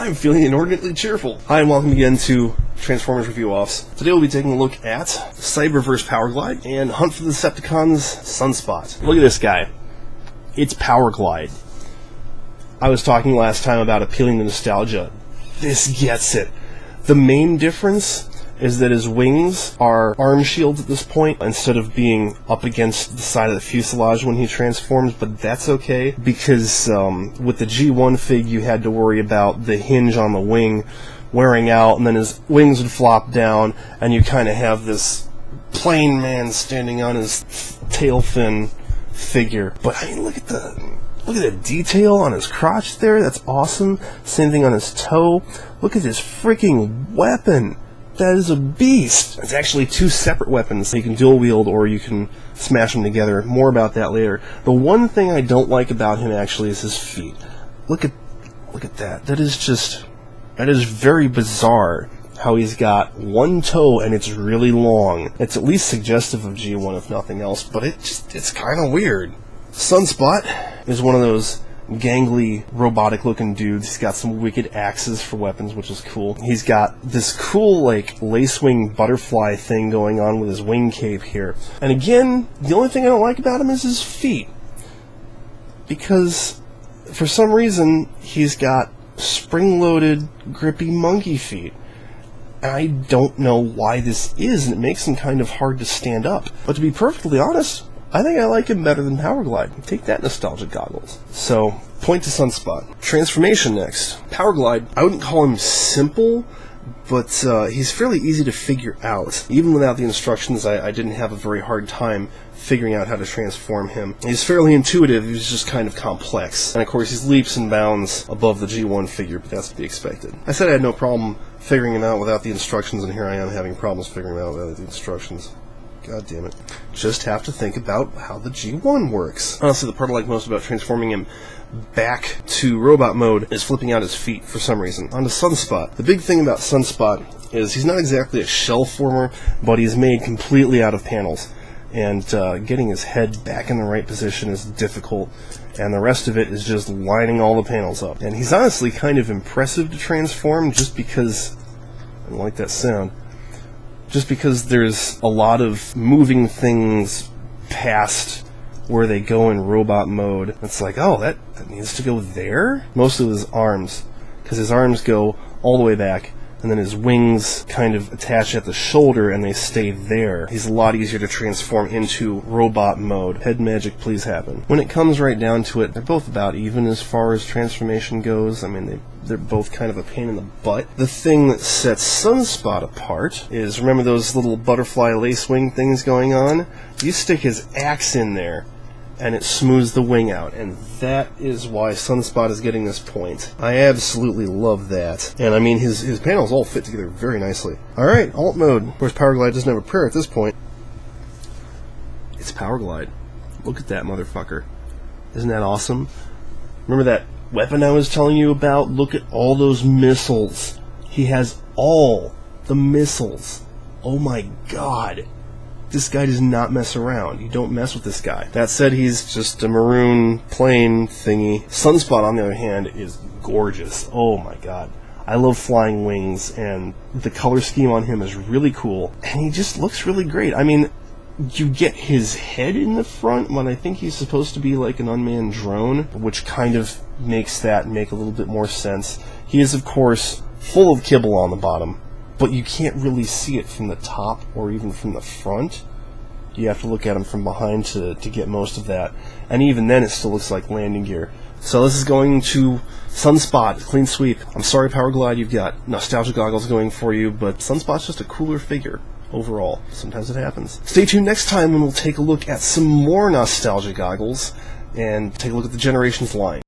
I'm feeling inordinately cheerful. Hi and welcome again to Transformers Review Offs. Today we'll be taking a look at Cyberverse Powerglide and Hunt for the Decepticons Sunspot. Look at this guy. It's Powerglide. I was talking last time about appealing to nostalgia. This gets it. The main difference is that his wings are arm shields at this point instead of being up against the side of the fuselage when he transforms, but that's okay because with the G1 fig you had to worry about the hinge on the wing wearing out and then his wings would flop down and you kind of have this plain man standing on his tail fin figure. But I mean, look at the detail on his crotch there. That's awesome. Same thing on his toe. Look at this freaking weapon. That is a beast. It's actually two separate weapons. You can dual wield or you can smash them together. More about that later. The one thing I don't like about him actually is his feet. Look at that. That is very bizarre how he's got one toe and it's really long. It's at least suggestive of G1 if nothing else, but it's kind of weird. Sunspot is one of those gangly, robotic-looking dudes. He's got some wicked axes for weapons, which is cool. He's got this cool, like, lace-wing butterfly thing going on with his wing cape here. And again, the only thing I don't like about him is his feet. Because, for some reason, he's got spring-loaded, grippy monkey feet. And I don't know why this is, and it makes him kind of hard to stand up. But to be perfectly honest, I think I like him better than Powerglide. Take that, nostalgia goggles. So, point to Sunspot. Transformation next. Powerglide, I wouldn't call him simple, but he's fairly easy to figure out. Even without the instructions, I didn't have a very hard time figuring out how to transform him. He's fairly intuitive, he's just kind of complex. And of course, he's leaps and bounds above the G1 figure, but that's to be expected. I said I had no problem figuring him out without the instructions, and here I am having problems figuring him out without the instructions. God damn it. Just have to think about how the G1 works. Honestly, the part I like most about transforming him back to robot mode is flipping out his feet for some reason. On to Sunspot. The big thing about Sunspot is he's not exactly a shell former, but he's made completely out of panels. And getting his head back in the right position is difficult, and the rest of it is just lining all the panels up. And he's honestly kind of impressive to transform just because, I don't like that sound, just because there's a lot of moving things past where they go in robot mode. It's like, oh, that needs to go there? Mostly with his arms, because his arms go all the way back, and then his wings kind of attach at the shoulder and they stay there. He's a lot easier to transform into robot mode. Head magic, please happen. When it comes right down to it, they're both about even as far as transformation goes. I mean, they're both kind of a pain in the butt. The thing that sets Sunspot apart is, remember those little butterfly lace wing things going on? You stick his axe in there and it smooths the wing out, and that is why Sunspot is getting this point. I absolutely love that. And I mean, his panels all fit together very nicely. Alright, alt mode. Of course, Powerglide doesn't have a prayer at this point. It's Powerglide. Look at that motherfucker. Isn't that awesome? Remember that weapon I was telling you about? Look at all those missiles. He has all the missiles. Oh my god. This guy does not mess around. You don't mess with this guy. That said, he's just a maroon, plain thingy. Sunspot, on the other hand, is gorgeous. Oh my god. I love flying wings, and the color scheme on him is really cool. And he just looks really great. I mean, you get his head in the front, but I think he's supposed to be like an unmanned drone, which kind of makes that make a little bit more sense. He is, of course, full of kibble on the bottom, but you can't really see it from the top or even from the front. You have to look at him from behind to get most of that. And even then, it still looks like landing gear. So this is going to Sunspot, clean sweep. I'm sorry, Powerglide, you've got nostalgia goggles going for you, but Sunspot's just a cooler figure overall. Sometimes it happens. Stay tuned next time when we'll take a look at some more nostalgia goggles and take a look at the Generations line.